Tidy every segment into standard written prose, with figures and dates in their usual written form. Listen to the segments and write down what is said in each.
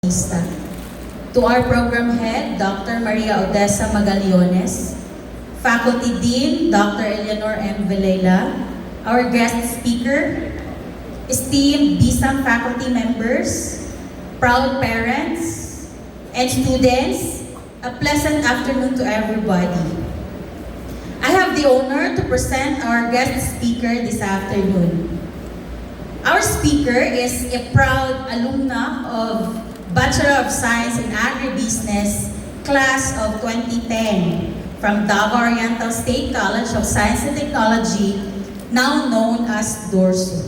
Bautista. To our program head, Dr. Maria Odessa Magaliones, Faculty Dean, Dr. Eleanor M. Villela, our guest speaker, esteemed BSAM faculty members, proud parents, and students, a pleasant afternoon to everybody. I have the honor to present our guest speaker this afternoon. Our speaker is a proud alumna of Bachelor of Science in Agribusiness, class of 2010, from Davao Oriental State College of Science and Technology, now known as DORSO.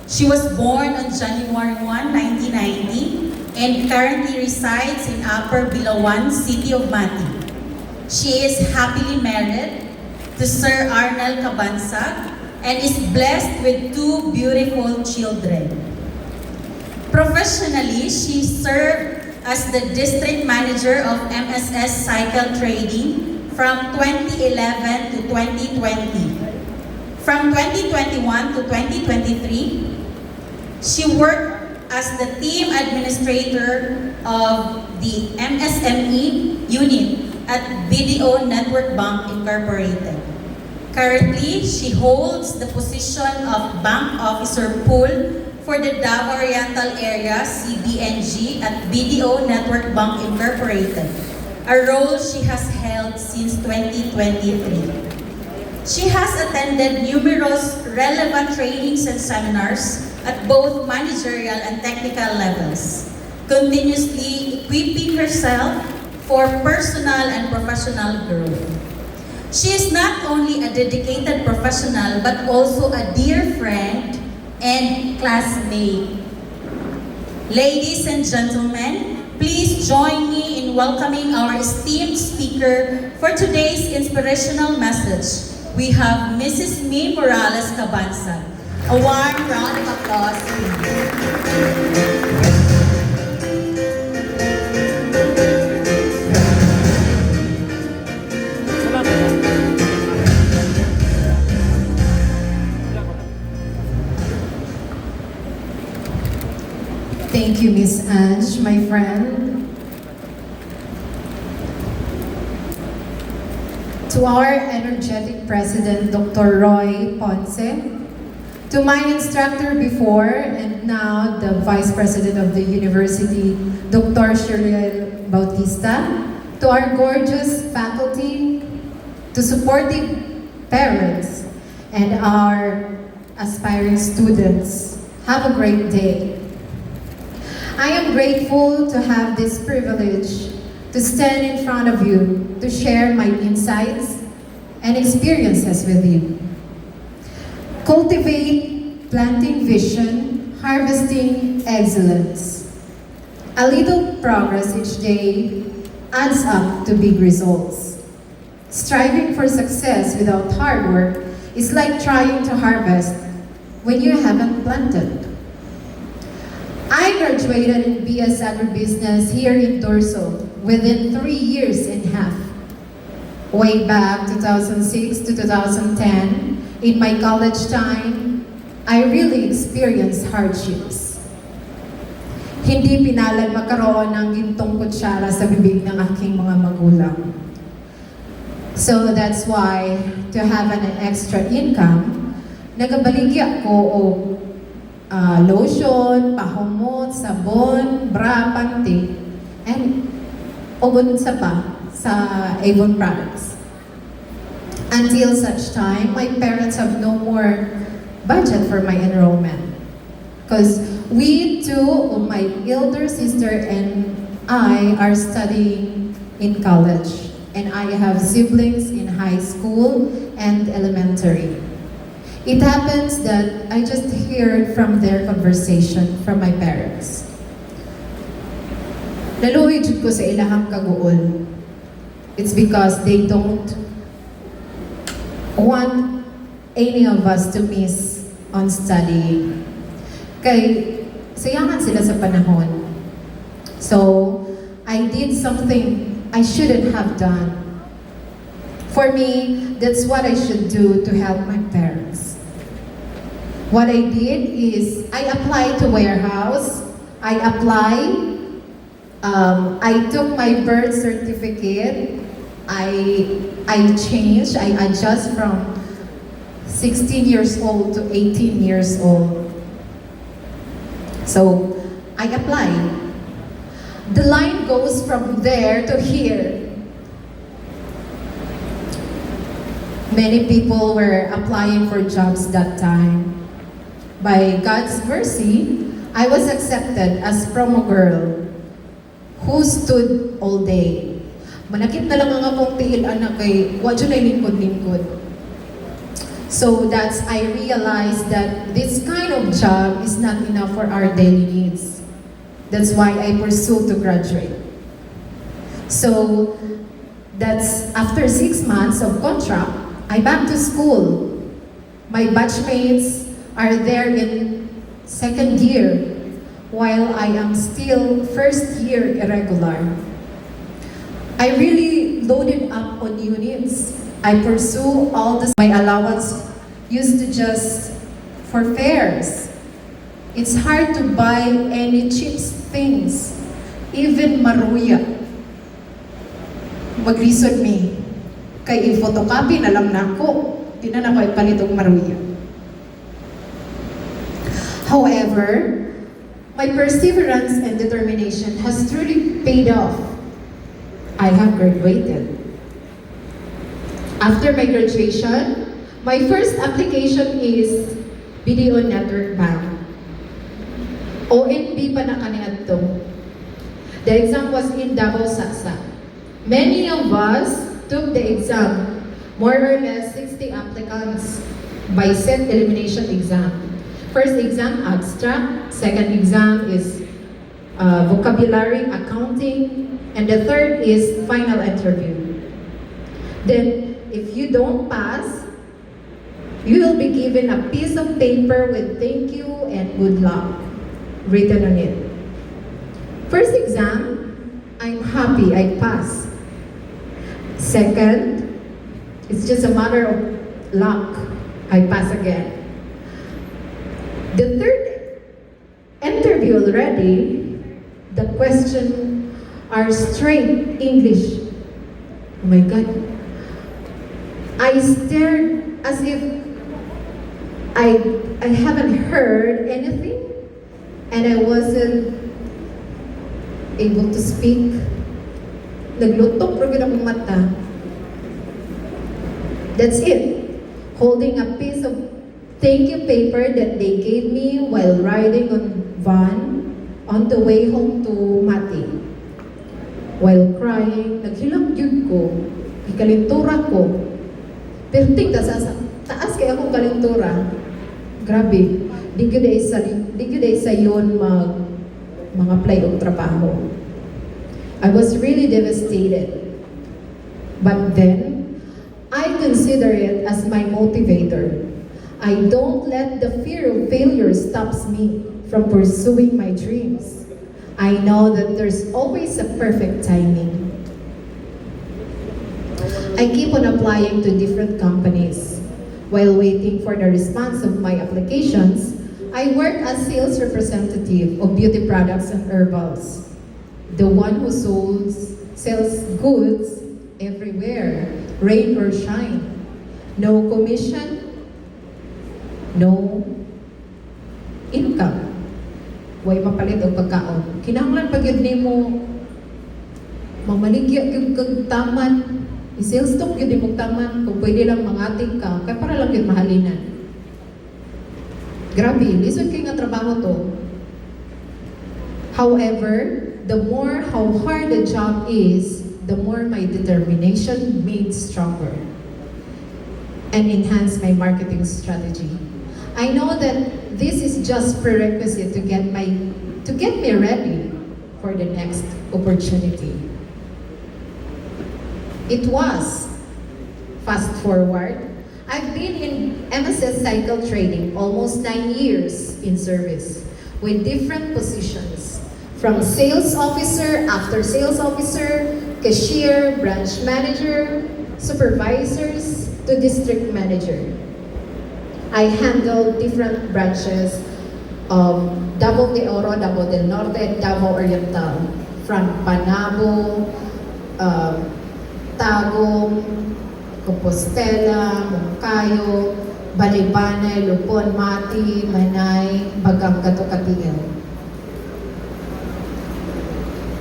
She was born on January 1, 1990, and currently resides in Upper Bilawan, City of Mati. She is happily married to Sir Arnel Cabansag and is blessed with 2 beautiful children. Professionally, she served as the district manager of MSS Cycle Trading from 2011 to 2020. From 2021 to 2023, she worked as the team administrator of the MSME unit at BDO Network Bank Incorporated. Currently, she holds the position of Bank Officer Pool for the Davao Oriental Area CBNG at BDO Network Bank Incorporated, a role she has held since 2023. She has attended numerous relevant trainings and seminars at both managerial and technical levels, continuously equipping herself for personal and professional growth. She is not only a dedicated professional but also a dear friend and classmate. Ladies and gentlemen, please join me in welcoming our esteemed speaker for today's inspirational message. We have Mrs. May Morales Cabansag. A warm round of applause, please. Thank you, Miss Ange, my friend. To our energetic president, Dr. Roy Ponce, to my instructor before and now the vice president of the university, Dr. Shirley Bautista, to our gorgeous faculty, to supportive parents, and our aspiring students, have a great day. I am grateful to have this privilege to stand in front of you to share my insights and experiences with you. Cultivate planting vision, harvesting excellence. A little progress each day adds up to big results. Striving for success without hard work is like trying to harvest when you haven't planted. I graduated in BS Agribusiness here in DORSO within 3 years and a half. Way back 2006 to 2010, in my college time, I really experienced hardships. Hindi pinalad magkaroon ng gintong kutsara sa bibig ng aking mga magulang. So that's why, to have an extra income, nagabaligya ko o lotion, pahumot, sabon, bra, panty, and ogon sa pa sa Avon products. Until such time, my parents have no more budget for my enrollment. Because we two, my elder sister and I, are studying in college. And I have siblings in high school and elementary. It happens that I just heard from their conversation from my parents. Naluoy jud ko sa ilahang kaguol. It's because they don't want any of us to miss on studying. Kay sayangan sila sa panahon. So, I did something I shouldn't have done. For me, that's what I should do to help my parents. What I did is, I applied to warehouse, I applied I took my birth certificate. I changed. I adjust from 16 years old to 18 years old. So I applied. The line goes from there to here. Many people were applying for jobs that time. By God's mercy, I was accepted as promo girl who stood all day. Manakit na lang ang akong tiil anak kay wadyo na lingkod-lingkod. So I realized that this kind of job is not enough for our daily needs. That's why I pursued to graduate. So that's after 6 months of contract, I back to school. My batchmates are there in second year, while I am still first year irregular. I really loaded up on units. I pursue all this. My allowance used to just for fares. It's hard to buy any cheap things, even maruya. Maglisod me. Kay i-photocopy na lang nako. Di na ako ipalit og maruya. However, my perseverance and determination has truly paid off. I have graduated. After my graduation, my first application is BDO Network Bank. ONP pa na kaniadto. The exam was in Davao, Saksa. Many of us took the exam, more or less 60 applicants by set elimination exam. First exam, abstract. Second exam is vocabulary, accounting. And the third is final interview. Then, if you don't pass, you will be given a piece of paper with thank you and good luck written on it. First exam, I'm happy I passed. Second, it's just a matter of luck. I pass again. The third interview already, the question are straight English. Oh my God. I stared as if I haven't heard anything and I wasn't able to speak. Naglutok rin akong mata. That's it. Holding a piece of thank you paper that they gave me while riding on van on the way home to Mati. While crying, naghilang yun ko, ikalintura ko. Pero tingnan sa taas kaya akong kalintura. Grabe, di ko dahil sa yun mga apply og trabaho. I was really devastated. But then, I consider it as my motivator. I don't let the fear of failure stops me from pursuing my dreams. I know that there's always a perfect timing. I keep on applying to different companies. While waiting for the response of my applications, I work as sales representative of beauty products and herbals. The one who sells goods everywhere, rain or shine. No commission, no income. Way mapalit og pagkaon. Kinahanglan pag yun nimo mamaligya gyud kag taman. I-sales stock yun mo taman kung pwede lang mangating ka kaya para lang yun mahalinan. Grabe, lisod kayo nga trabaho to. However, the more how hard the job is, the more my determination made stronger and enhanced my marketing strategy. I know that this is just prerequisite to get me ready for the next opportunity. It was, fast forward, I've been in MSS Cycle Trading almost 9 years in service with different positions, from sales officer, after sales officer, cashier, branch manager, supervisors, to district manager. I handle different branches of Davao de Oro, Davao del Norte, Davao Oriental, from Panabo, Tagum, Compostela, Moncayo, Balibanay, Lupon, Mati, Manay, Bagang Katukatigil.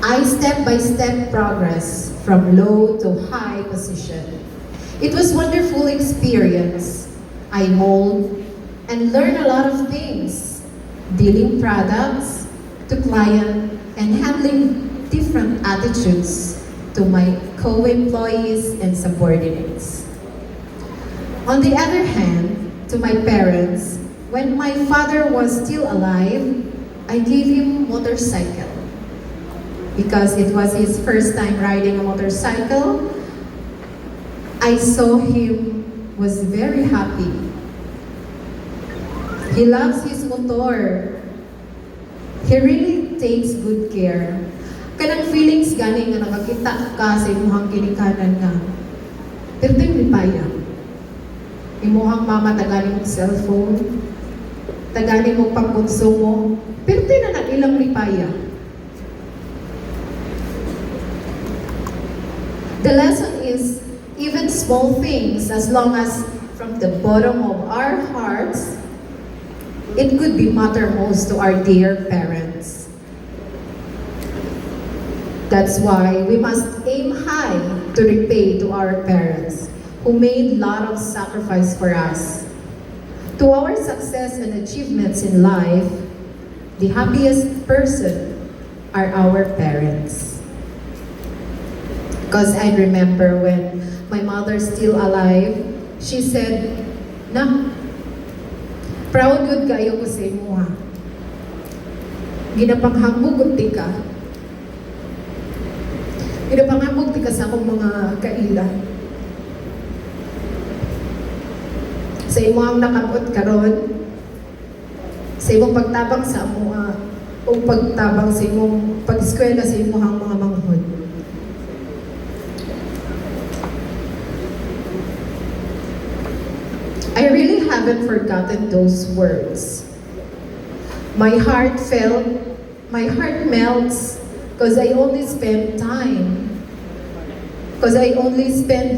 I step-by-step progress from low to high position. It was wonderful experience. I mold and learn a lot of things, dealing products to client and handling different attitudes to my co-employees and subordinates. On the other hand, to my parents, when my father was still alive, I gave him motorcycle because it was his first time riding a motorcycle. I saw him was very happy. He loves his motor. He really takes good care. Kanang feelings gani nga nakakita ka sa imuhang kinikanan nga. Pero ito'y lipaya. Imuhang mama tagani mo cellphone, tagani mo pangkonsumo, pero ito'y na ilang lipaya. The lesson is, even small things, as long as from the bottom of our hearts, it could be matter most to our dear parents. That's why we must aim high to repay to our parents who made a lot of sacrifice for us. To our success and achievements in life, the happiest person are our parents. Because I remember when my mother's still alive, she said, "Na, proud good kayo ko sa imo ha. Ginapanghambog ti ka. Ginapanghambog ti ka sa akong mga kaila. Sa imo ang nakabot karon, sa imong pagtabang sa amo o pagtabang sa imong pag-eskwela sa imong mga manghod." I really haven't forgotten those words. My heart melts because I only spend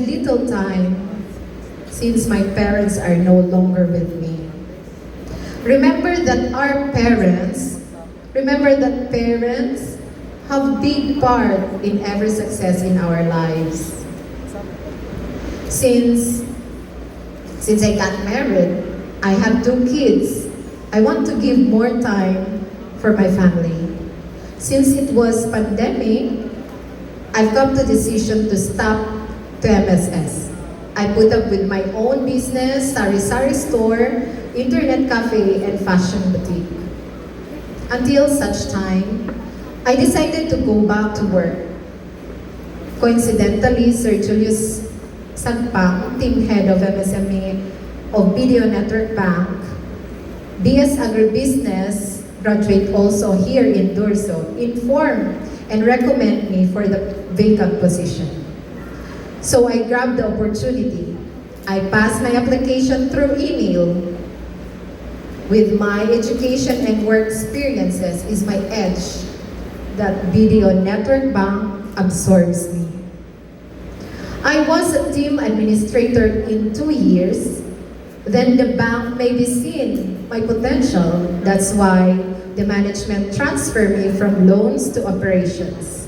little time since my parents are no longer with me. Remember that parents have big part in every success in our lives. Since I got married, I have 2 kids. I want to give more time for my family. Since it was pandemic, I've come to decision to stop to MSS. I put up with my own business, sari-sari store, internet cafe, and fashion boutique. Until such time, I decided to go back to work. Coincidentally, Sir Julius Sagpang, team head of MSME of Video Network Bank, BS Agribusiness, graduate also here in Durso, informed and recommend me for the vacant position. So I grabbed the opportunity. I passed my application through email. With my education and work experiences is my edge that Video Network Bank absorbs me. I was a team administrator in 2 years. Then the bank maybe seen my potential. That's why the management transferred me from loans to operations.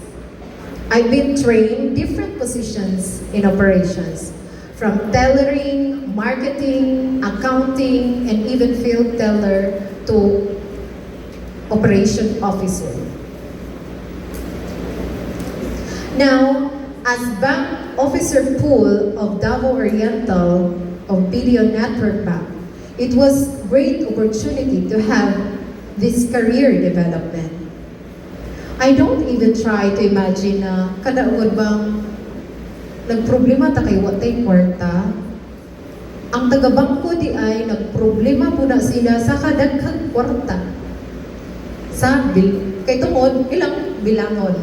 I've been trained different positions in operations, from tailoring, marketing, accounting, and even field teller to operation officer. Now, as bank officer pool of Davao Oriental of Video Network Bank, it was great opportunity to have this career development. I don't even try to imagine na kadaog bang nagproblema ta kay watay kwarta. Ang taga-bangko di ay nagproblema po na sila sa kadaghang kwarta. Sa kay tungod ilang bilangon.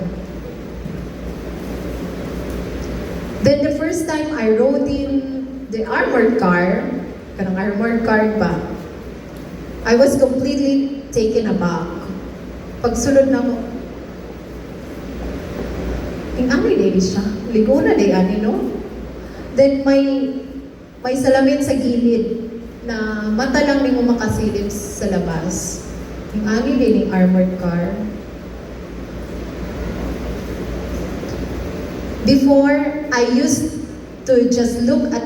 Then the first time I rode in the armored car, kanang armored car ba, I was completely taken aback. Pagsulod na mo, Ing ani day siya. Ligo na day ani no. Then may salamin sa gilid na mata lang ning makasilip sa labas. Ing ani day ning armored car. Before, I used to just look at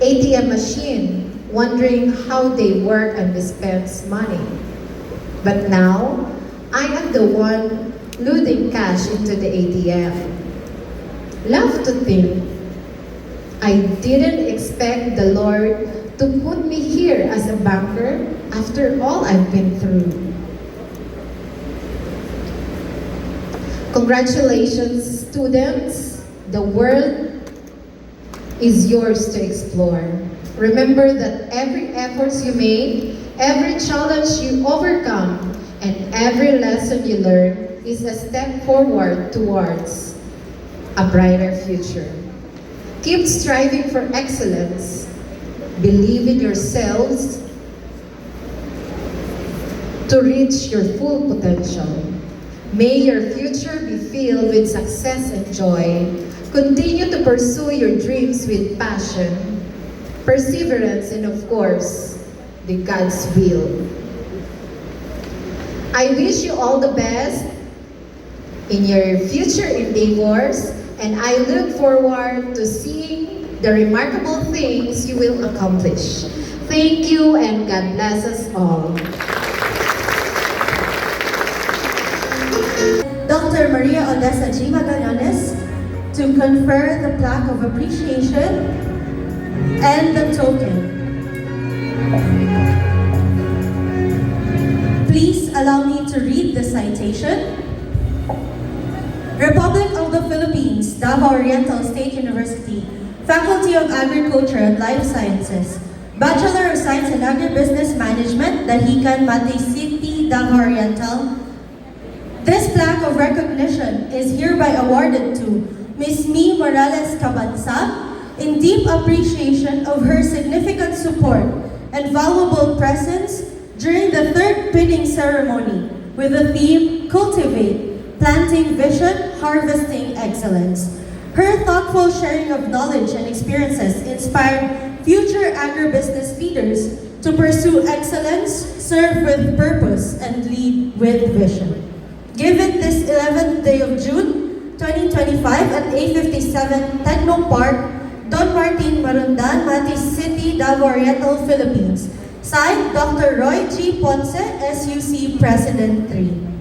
ATM machine, wondering how they work and dispense money. But now, I am the one loading cash into the ATM. Love to think, I didn't expect the Lord to put me here as a banker after all I've been through. Congratulations, students. The world is yours to explore. Remember that every effort you made, every challenge you overcome, and every lesson you learn is a step forward towards a brighter future. Keep striving for excellence. Believe in yourselves to reach your full potential. May your future be filled with success and joy. Continue to pursue your dreams with passion, perseverance, and of course, the God's will. I wish you all the best in your future endeavors, and I look forward to seeing the remarkable things you will accomplish. Thank you, and God bless us all. Dr. Maria Odessa G. Magallanes to confer the plaque of appreciation and the token. Please allow me to read the citation. Republic of the Philippines, Davao Oriental State University, Faculty of Agriculture and Life Sciences, Bachelor of Science in Agribusiness Management, Dahican, Mate City, Davao Oriental. This plaque of recognition is hereby awarded to Ms. Mi Morales Cabanza in deep appreciation of her significant support and valuable presence during the third pinning ceremony with the theme Cultivate, Planting Vision, Harvesting Excellence. Her thoughtful sharing of knowledge and experiences inspired future agribusiness leaders to pursue excellence, serve with purpose, and lead with vision. Given this 11th day of June, 2025 at 8:57 Techno Park, Don Martin Marundan, Mate City, Davao Oriental, Philippines. Signed, Dr. Roy G. Ponce, SUC President 3.